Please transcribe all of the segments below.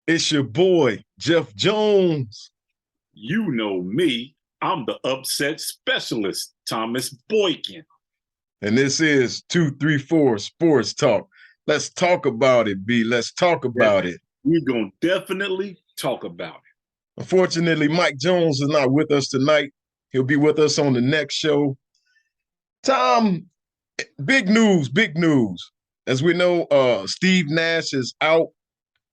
It's your boy, Jeff Jones. You know me. I'm the upset specialist, Thomas Boykin. And this is 234 Sports Talk. Let's talk about it, B. Let's talk about it. We're going to definitely talk about it. Unfortunately, Mike Jones is not with us tonight. He'll be with us on the next show. Tom, big news, big news. As we know, Steve Nash is out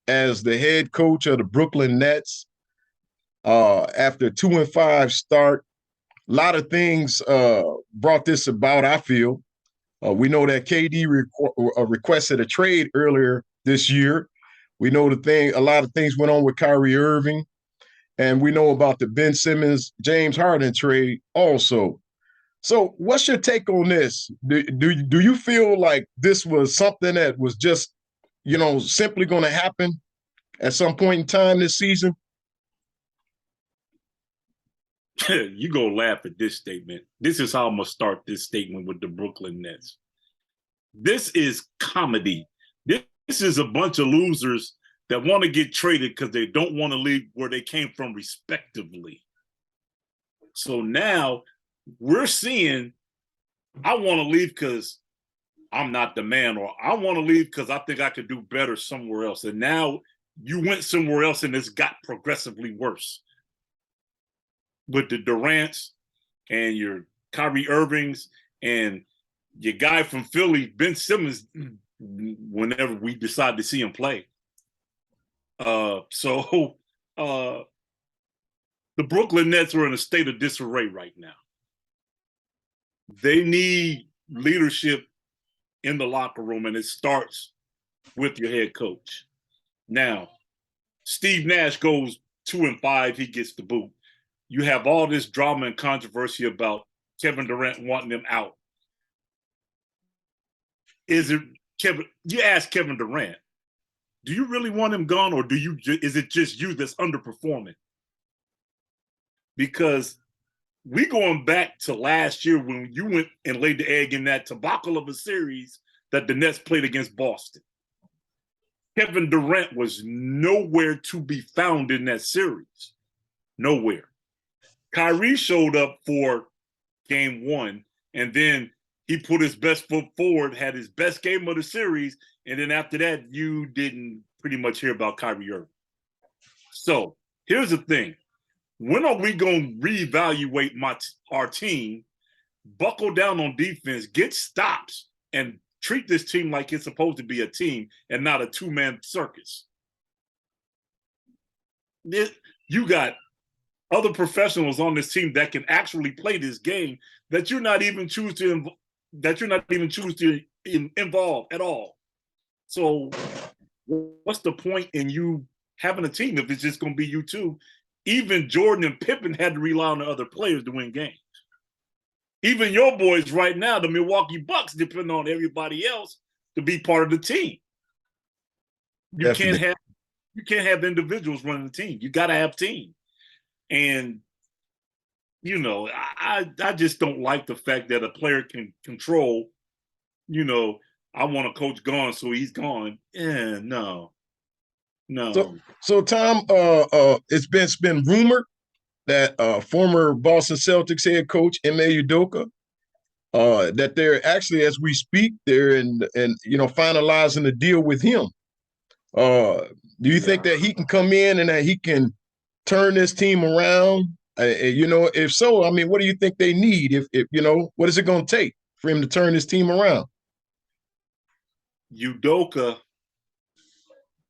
as the head coach of the Brooklyn Nets after a 2-5 start. A lot of things brought this about, I feel. We know that KD requested a trade earlier this year. We know a lot of things went on with Kyrie Irving, and we know about the Ben Simmons, James Harden trade also. So, what's your take on this? Do you feel like this was something that was just, simply going to happen at some point in time this season? You go laugh at this statement. This is how I'm going to start this statement with the Brooklyn Nets. This is comedy. This is a bunch of losers that want to get traded because they don't want to leave where they came from respectively. So now we're seeing, I want to leave because I'm not the man, or I want to leave because I think I could do better somewhere else. And now you went somewhere else and it's got progressively worse. With the Durants and your Kyrie Irvings and your guy from Philly, Ben Simmons, whenever we decide to see him play. So the Brooklyn Nets are in a state of disarray right now. They need leadership in the locker room, and it starts with your head coach. Now, Steve Nash goes 2-5, he gets the boot. You have all this drama and controversy about Kevin Durant wanting him out. Is it Kevin? You ask Kevin Durant, do you really want him gone, or is it just you that's underperforming? Because we going back to last year when you went and laid the egg in that debacle of a series that the Nets played against Boston. Kevin Durant was nowhere to be found in that series. Nowhere. Kyrie showed up for game one, and then he put his best foot forward, had his best game of the series, and then after that, you didn't pretty much hear about Kyrie Irving. So here's the thing. When are we going to reevaluate our team, buckle down on defense, get stops, and treat this team like it's supposed to be a team and not a two-man circus? You got other professionals on this team that can actually play this game that you're not even choose to involve at all. So what's the point in you having a team if it's just going to be you two? Even Jordan and Pippen had to rely on the other players to win games. Even your boys right now, the Milwaukee Bucks, depend on everybody else to be part of the team. You can't have individuals running the team. You got to have team. And I just don't like the fact that a player can control. I want a coach gone, so he's gone. No. So Tom, it's been rumored that former Boston Celtics head coach Ime Udoka, that they're actually, as we speak, they're in finalizing the deal with him. Do you think that he can come in and that he can turn this team around? If so, I mean, what do you think they need? If what is it going to take for him to turn this team around? Udoka,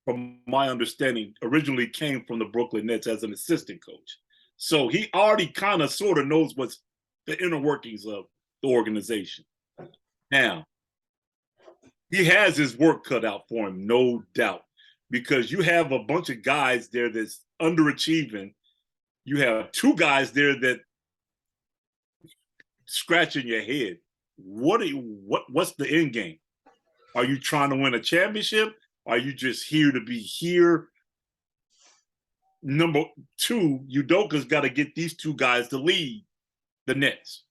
from my understanding, originally came from the Brooklyn Nets as an assistant coach. So he already kind of sort of knows what's the inner workings of the organization. Now, he has his work cut out for him, no doubt, because you have a bunch of guys there that's underachieving. You have two guys there that scratching your head. What's the end game? Are you trying to win a championship? Are you just here to be here? Number two, Udoka's got to get these two guys to lead the Nets.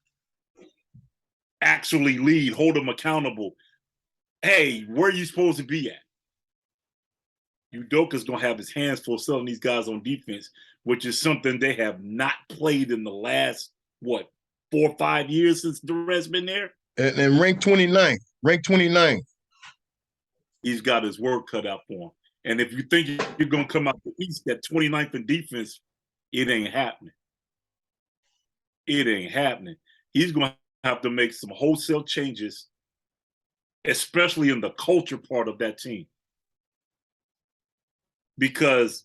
Actually lead, hold them accountable. Hey, where are you supposed to be at? Udoka's going to have his hands full selling these guys on defense, which is something they have not played in the last, 4 or 5 years since Durant's been there. And ranked 29th. Ranked 29th. He's got his work cut out for him. And if you think you're going to come out the East at 29th in defense, it ain't happening. It ain't happening. He's going to have to make some wholesale changes, especially in the culture part of that team. Because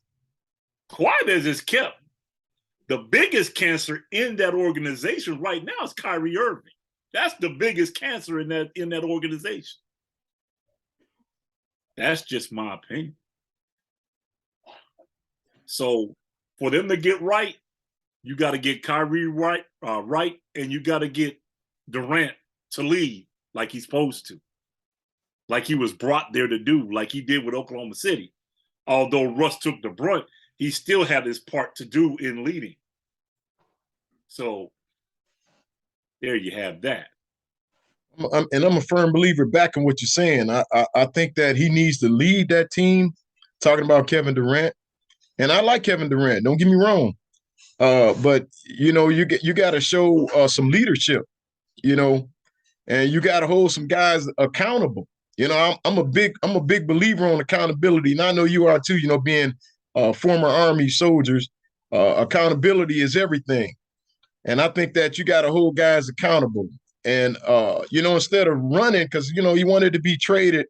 quiet as it's kept, the biggest cancer in that organization right now is Kyrie Irving. That's the biggest cancer in that organization. That's just my opinion. So for them to get right, you got to get Kyrie right, and you got to get Durant to lead like he's supposed to, like he was brought there to do, like he did with Oklahoma City. Although Russ took the brunt, he still had his part to do in leading. So there you have that. And I'm a firm believer back in what you're saying. I think that he needs to lead that team, talking about Kevin Durant. And I like Kevin Durant, don't get me wrong. But, you got to show some leadership, and you got to hold some guys accountable. I'm a big believer on accountability, and I know you are too. Being former Army soldiers, accountability is everything, and I think that you got to hold guys accountable. And instead of running, because he wanted to be traded,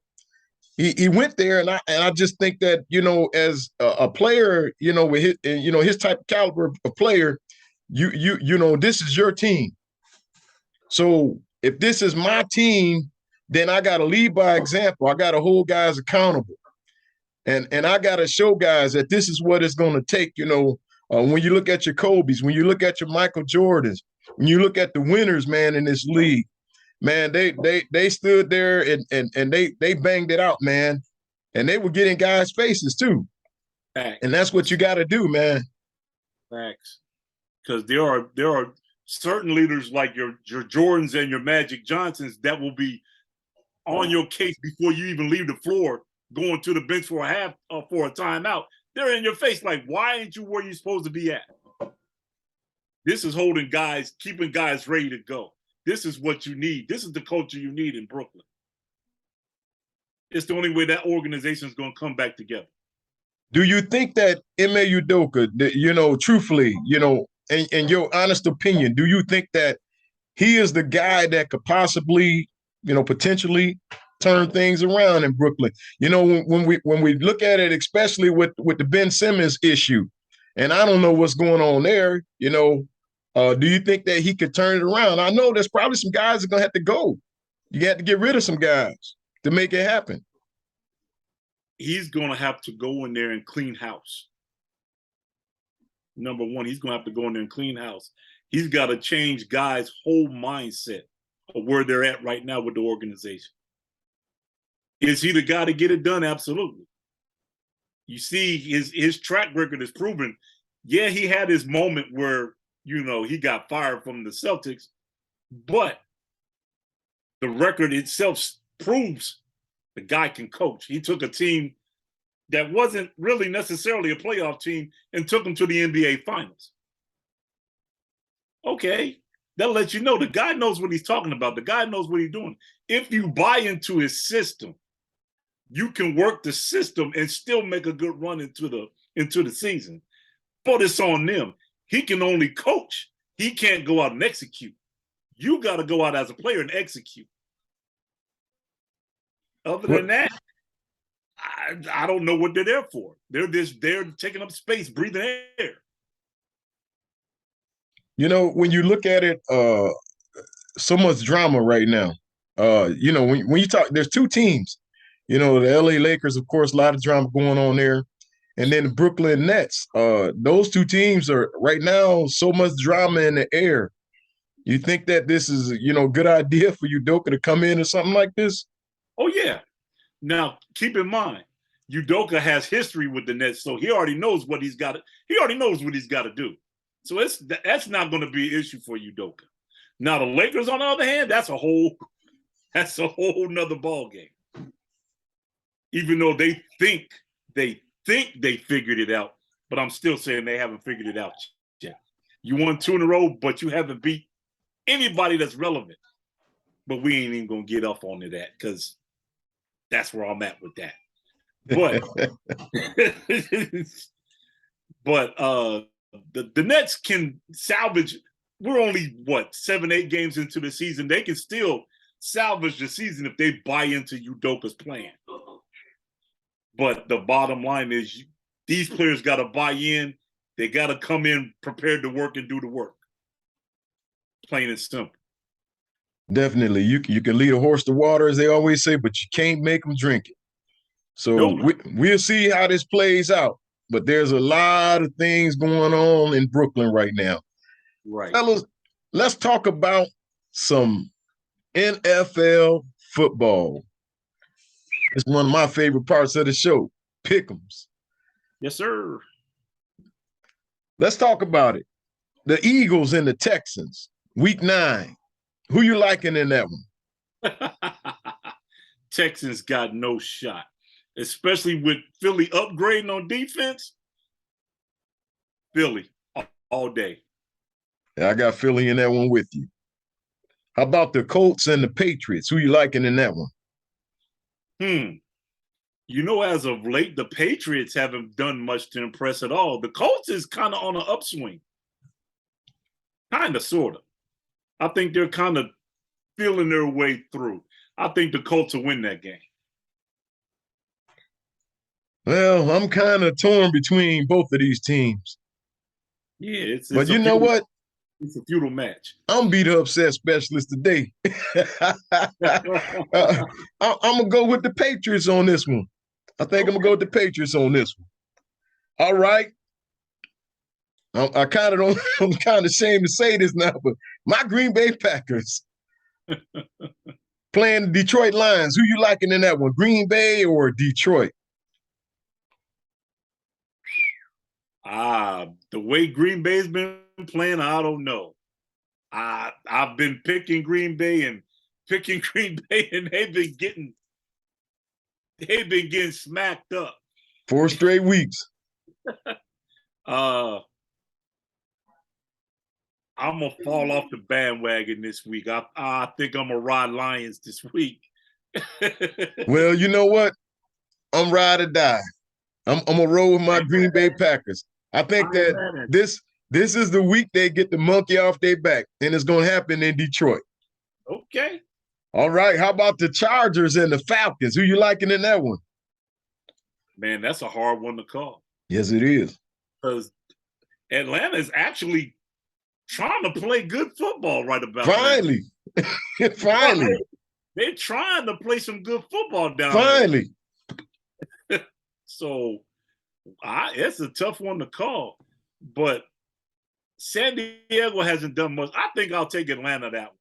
he went there, and I just think that as a player, with his type of caliber of player, this is your team. So if this is my team, then I got to lead by example. I got to hold guys accountable. And I got to show guys that this is what it's going to take, when you look at your Kobe's, when you look at your Michael Jordans, when you look at the winners, man, in this league, man, they stood there and they banged it out, man. And they were getting guys' faces too. Facts. And that's what you got to do, man. Facts. Because there are certain leaders like your Jordans and your Magic Johnsons that will be on your case before you even leave the floor, going to the bench for a timeout. They're in your face like, why ain't you where you're supposed to be at? This is holding guys, keeping guys ready to go. This is what you need. This is the culture you need in Brooklyn. It's the only way that organization is going to come back together. Do you think that Ime Udoka, truthfully, in your honest opinion, do you think that he is the guy that could possibly, potentially turn things around in Brooklyn? When we look at it, especially with the Ben Simmons issue, and I don't know what's going on there, do you think that he could turn it around? I know there's probably some guys that are going to have to go. You have to get rid of some guys to make it happen. He's going to have to go in there and clean house. Number one, he's going to have to go in there and clean house. He's got to change guys' whole mindset of where they're at right now with the organization. Is he the guy to get it done? Absolutely. You see, his track record is proven. Yeah, he had his moment where, he got fired from the Celtics, but the record itself proves the guy can coach. He took a team that wasn't really necessarily a playoff team and took them to the NBA Finals. Okay, that lets you know the guy knows what he's talking about. The guy knows what he's doing. If you buy into his system, you can work the system and still make a good run into the season. But it's on them. He can only coach. He can't go out and execute. You got to go out as a player and execute. Other than that, I don't know what they're there for. They're taking up space, breathing air. When you look at it, so much drama right now. When you talk, there's two teams. The LA Lakers, of course, a lot of drama going on there. And then the Brooklyn Nets. Those two teams are right now so much drama in the air. You think that this is, a good idea for Udoka to come in or something like this? Oh, yeah. Now, keep in mind, Udoka has history with the Nets, so he already knows what he's got. He already knows what he's got to do. So that's not going to be an issue for Udoka. Now, the Lakers, on the other hand, that's a whole nother ball game. Even though they think they think they figured it out, but I'm still saying they haven't figured it out yet. You won 2 in a row, but you haven't beat anybody that's relevant. But we ain't even gonna get up onto that because that's where I'm at with that. But the Nets can salvage. We're only 7-8 games into the season. They can still salvage the season if they buy into Udoka's plan. But the bottom line is these players got to buy in. They got to come in prepared to work and do the work. Plain and simple. Definitely. You can lead a horse to water, as they always say, but you can't make them drink it. So we'll see how this plays out. But there's a lot of things going on in Brooklyn right now. Right. Fellas, let's talk about some NFL football. It's one of my favorite parts of the show, Pick'ems. Yes, sir. Let's talk about it. The Eagles and the Texans, week 9. Who you liking in that one? Texans got no shot, especially with Philly upgrading on defense. Philly all day. Yeah, I got Philly in that one with you. How about the Colts and the Patriots? Who you liking in that one? As of late, the Patriots haven't done much to impress at all. The Colts is kind of on an upswing. Kind of, sort of. I think they're kind of feeling their way through. I think the Colts will win that game. Well, I'm kind of torn between both of these teams. Yeah, but you know what? It's a feudal match. I'm be the upset specialist today. I'm going to go with the Patriots on this one. I think I'm going to go with the Patriots on this one. All right. I kind of don't. I'm kind of ashamed to say this now, but my Green Bay Packers playing the Detroit Lions. Who you liking in that one, Green Bay or Detroit? The way Green Bay's been playing, I don't know. I've been picking Green Bay, and they've been getting smacked up 4 straight weeks. I'm gonna fall off the bandwagon this week. I think I'm gonna ride Lions this week. Well, you know what? I'm ride or die. I'm gonna roll with my Green Bay Packers. I think that this is the week they get the monkey off their back, and it's gonna happen in Detroit. Okay. All right. How about the Chargers and the Falcons? Who you liking in that one? Man, that's a hard one to call. Yes, it is. Because Atlanta is actually trying to play good football right about Finally. Finally. They're trying to play some good football down Finally. there. So it's a tough one to call. But San Diego hasn't done much. I think I'll take Atlanta that one.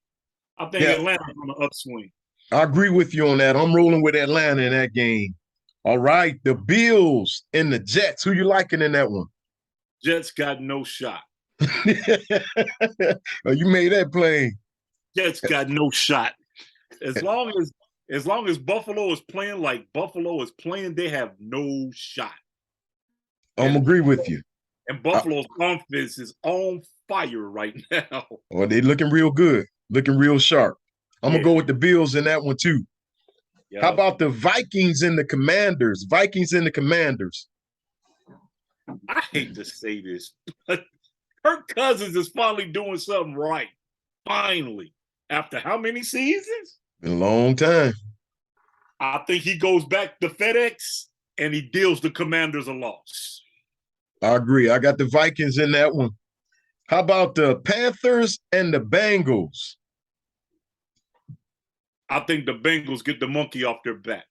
I think Atlanta's on the upswing. I agree with you on that. I'm rolling with Atlanta in that game. All right. The Bills and the Jets. Who you liking in that one? Jets got no shot. You made that plain. Jets got no shot. As long as Buffalo is playing like Buffalo is playing, they have no shot. I'm agree with you. And Buffalo's offense is on fire right now. Oh, they looking real good, looking real sharp. I'm gonna go with the Bills in that one too. Yep. How about the Vikings and the Commanders? Vikings and the Commanders. I hate to say this, but Kirk Cousins is finally doing something right. Finally. After how many seasons? Been a long time. I think he goes back to FedEx and he deals the Commanders a loss. I agree. I got the Vikings in that one. How about the Panthers and the Bengals? I think the Bengals get the monkey off their back.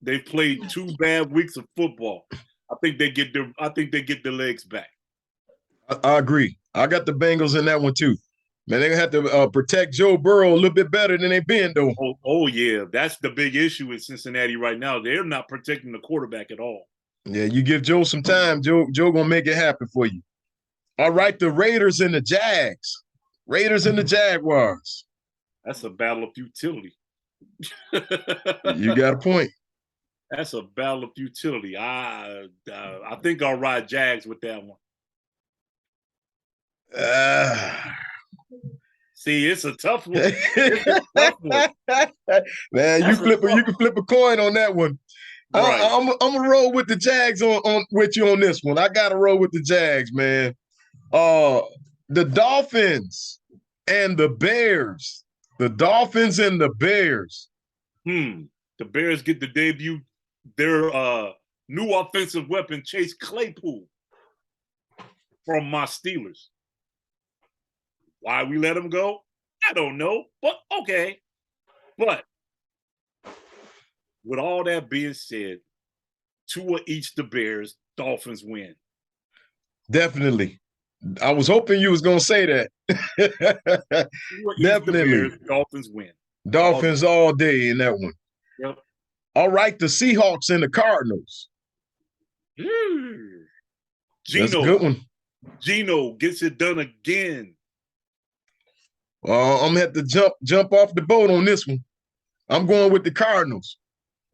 They've played 2 bad weeks of football. I think they get their legs back. I agree. I got the Bengals in that one too. Man, they're going to have to protect Joe Burrow a little bit better than they've been, though. Oh, yeah. That's the big issue in Cincinnati right now. They're not protecting the quarterback at all. Yeah, you give Joe some time, Joe going to make it happen for you. All right, the Raiders and the Jags. Raiders and the Jaguars. That's a battle of futility. You got a point. That's a battle of futility. I think I'll ride Jags with that one. See, it's a tough one. It's a tough one. Man, you can flip a coin on that one. Right. I'm gonna roll with the Jags on with you on this one. I gotta roll with the Jags, man. The Dolphins and the Bears. The Dolphins and the Bears. The Bears get the debut their new offensive weapon, Chase Claypool, from my Steelers. Why we let him go? I don't know, but okay. But with all that being said, Tua eats the Bears, Dolphins win. Definitely. I was hoping you was going to say that. Definitely. Bears, Dolphins win. Dolphins all day in that one. Yep. All right, the Seahawks and the Cardinals. Gino, that's a good one. Gino gets it done again. I'm going to have to jump off the boat on this one. I'm going with the Cardinals.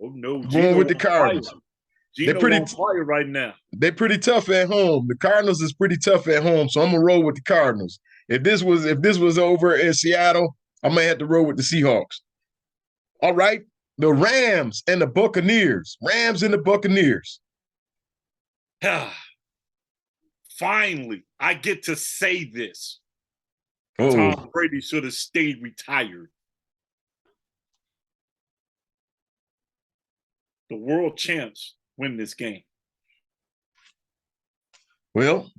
Oh, no. I'm going with the Cardinals. They're pretty on fire right now. They're pretty tough at home. The Cardinals is pretty tough at home, so I'm gonna roll with the Cardinals. If this was over in Seattle, I might have to roll with the Seahawks. All right, the Rams and the Buccaneers. Rams and the Buccaneers. Finally, I get to say this. Uh-oh. Tom Brady should have stayed retired. The world champs win this game. Well,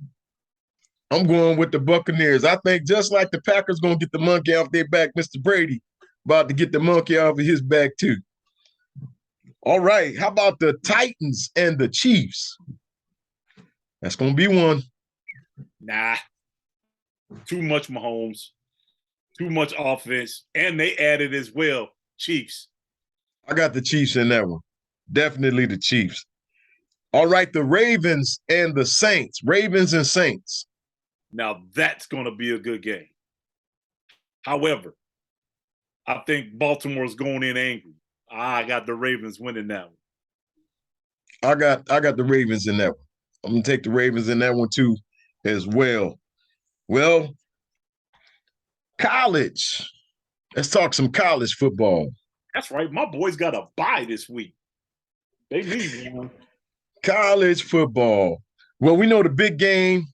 I'm going with the Buccaneers. I think just like the Packers going to get the monkey off their back, Mr. Brady about to get the monkey off of his back too. All right, how about the Titans and the Chiefs? That's going to be one. Nah, too much Mahomes, too much offense, and they added as well, Chiefs. I got the Chiefs in that one. Definitely the Chiefs. All right, the Ravens and the Saints. Ravens and Saints. Now, that's going to be a good game. However, I think Baltimore's going in angry. I got the Ravens winning that one. I got the Ravens in that one. I'm going to take the Ravens in that one too as well. Well, college. Let's talk some college football. That's right. My boys got a bye this week. They need one. College football. Well, we know the big game,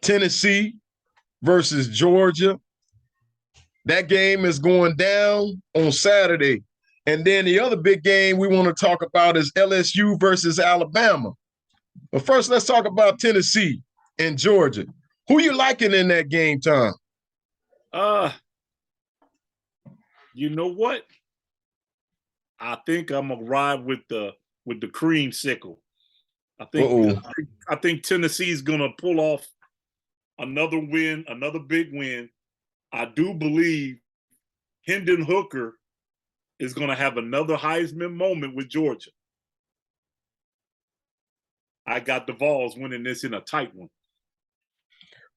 Tennessee versus Georgia. That game is going down on Saturday. And then the other big game we want to talk about is LSU versus Alabama. But first, let's talk about Tennessee and Georgia. Who you liking in that game, Tom? You know what? I think I'm gonna ride with the creamsicle. I think Tennessee's gonna pull off another win, another big win. I do believe Hendon Hooker is gonna have another Heisman moment with Georgia. I got the Vols winning this in a tight one.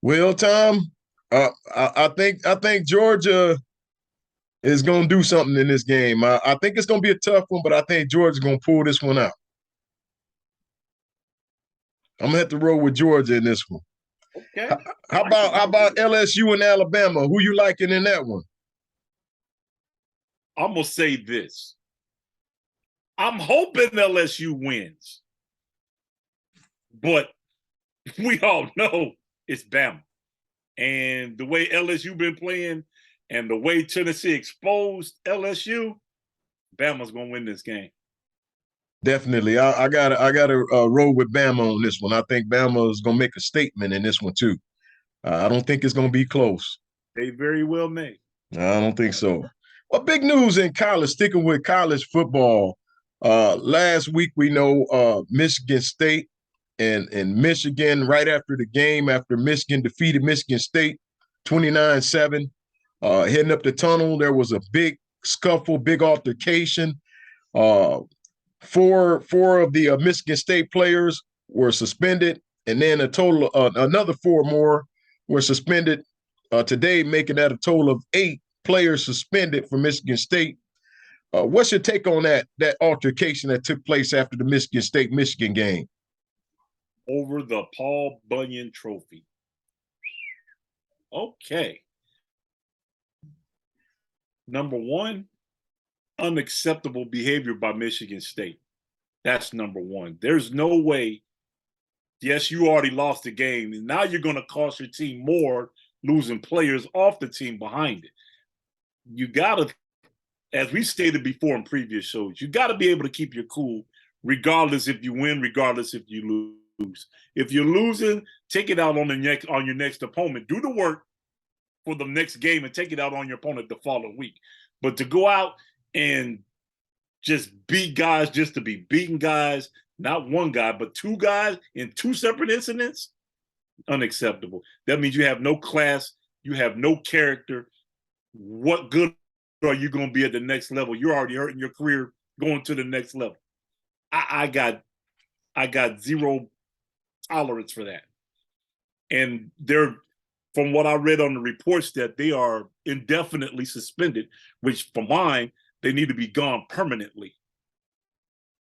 Well, Tom, I think Georgia is going to do something in this game. I think it's going to be a tough one, but I think Georgia's going to pull this one out. I'm going to have to roll with Georgia in this one. Okay. How about LSU and Alabama? Who you liking in that one? I'm going to say this. I'm hoping LSU wins. But we all know it's Bama. And the way LSU been playing and the way Tennessee exposed LSU, Bama's going to win this game. Definitely. I gotta roll with Bama on this one. I think Bama is going to make a statement in this one too. I don't think it's going to be close. They very well may. I don't think so. Well, big news in college, sticking with college football. Last week, we know Michigan State and Michigan, right after the game, after Michigan defeated Michigan State 29-7, heading up the tunnel, there was a big scuffle, big altercation. Four of the Michigan State players were suspended, and then a total another four more were suspended today, making that a total of 8 players suspended for Michigan State. What's your take on that altercation that took place after the Michigan State-Michigan game? Over the Paul Bunyan Trophy. Okay. Number one, unacceptable behavior by Michigan State. That's number one. There's no way. Yes, you already lost the game, and now you're going to cost your team more, losing players off the team behind it. You got to, as we stated before in previous shows, you got to be able to keep your cool, regardless if you win, regardless if you lose. If you're losing, take it out on your next opponent. Do the work for the next game and take it out on your opponent the following week. But to go out and just beat guys just to be beating guys, not one guy, but two guys in two separate incidents, unacceptable. That means you have no class, you have no character. What good are you going to be at the next level? You're already hurting your career going to the next level. I got zero tolerance for that. And they're, from what I read on the reports, that they are indefinitely suspended, which for mine, they need to be gone permanently,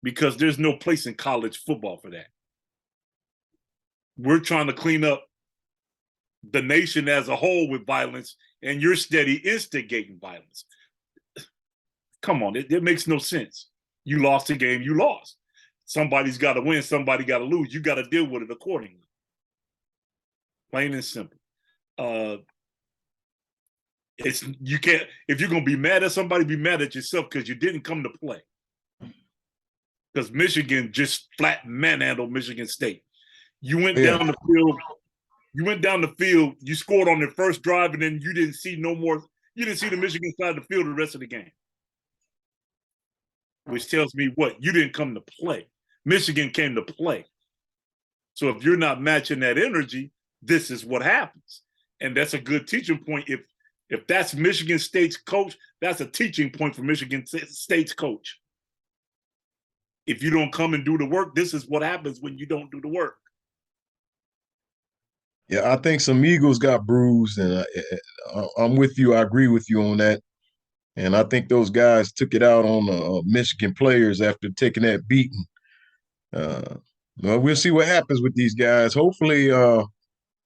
because there's no place in college football for that. We're trying to clean up the nation as a whole with violence, and you're steady instigating violence. Come on, it makes no sense. You lost the game, you lost. Somebody's got to win, somebody got to lose. You got to deal with it accordingly. Plain and simple. You can't, if you're going to be mad at somebody, be mad at yourself because you didn't come to play. Because Michigan just flat manhandled Michigan State. You went down the field. You went down the field. You scored on the first drive, and then you didn't see no more. You didn't see the Michigan side of the field the rest of the game, which tells me what? You didn't come to play. Michigan came to play. So if you're not matching that energy, this is what happens, and that's a good teaching point. If that's Michigan State's coach, that's a teaching point for Michigan State's coach. If you don't come and do the work, this is what happens when you don't do the work. Yeah, I think some egos got bruised, and I'm with you. I agree with you on that. And I think those guys took it out on the Michigan players after taking that beating. Well, we'll see what happens with these guys. Hopefully,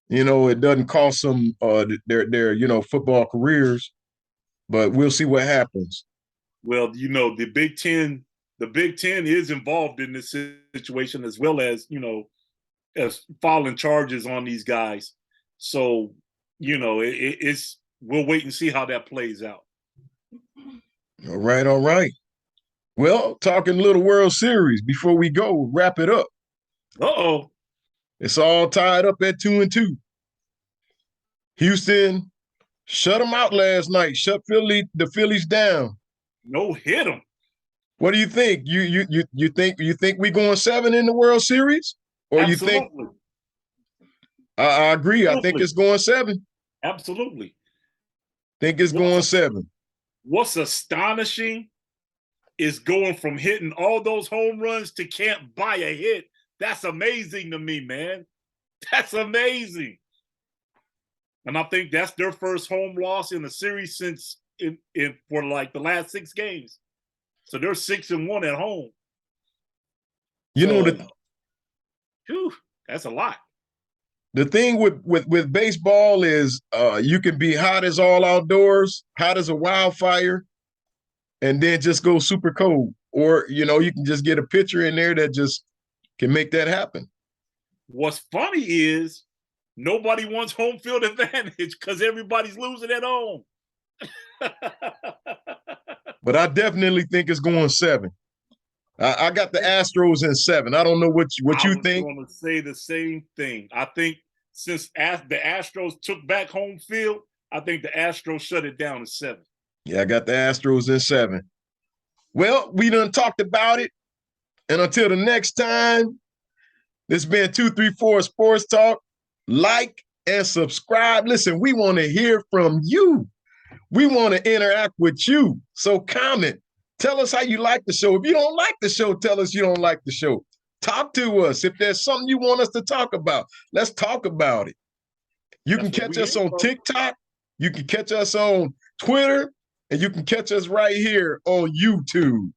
it doesn't cost them their football careers, but we'll see what happens. Well, the Big Ten is involved in this situation, as well as, as filing charges on these guys. So, it's we'll wait and see how that plays out. All right. Well, talking little World Series before we go, wrap it up. Uh-oh. It's all tied up at 2-2. Houston shut them out last night. Shut the Phillies down. No, hit them. What do you think? You think we going 7 in the World Series, or Absolutely. You think? I agree. Absolutely. I think it's going 7. Absolutely. Think it's going 7. What's astonishing is going from hitting all those home runs to can't buy a hit. That's amazing to me, man. That's amazing. And I think that's their first home loss in the series since for like the last 6 games. So they're 6-1 at home. That's a lot. The thing with baseball is you can be hot as all outdoors, hot as a wildfire, and then just go super cold. Or, you can just get a pitcher in there that just can make that happen. What's funny is nobody wants home field advantage because everybody's losing at home. But I definitely think it's going 7. I got the Astros in 7. I don't know what you think. I was going to say the same thing. I think since the Astros took back home field, I think the Astros shut it down to 7. Yeah, I got the Astros in 7. Well, we done talked about it. And until the next time, this has been 234 Sports Talk. Like and subscribe. Listen, we want to hear from you. We want to interact with you. So comment. Tell us how you like the show. If you don't like the show, tell us you don't like the show. Talk to us. If there's something you want us to talk about, let's talk about it. You can catch us on TikTok. You can catch us on Twitter. And you can catch us right here on YouTube.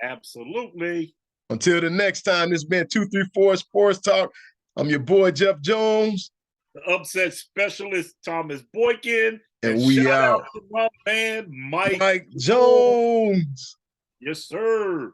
Absolutely. Until the next time, this has been 234 Sports Talk. I'm your boy, Jeff Jones. The upset specialist, Thomas Boykin. And we shout out to my man, Mike Jones. Yes, sir.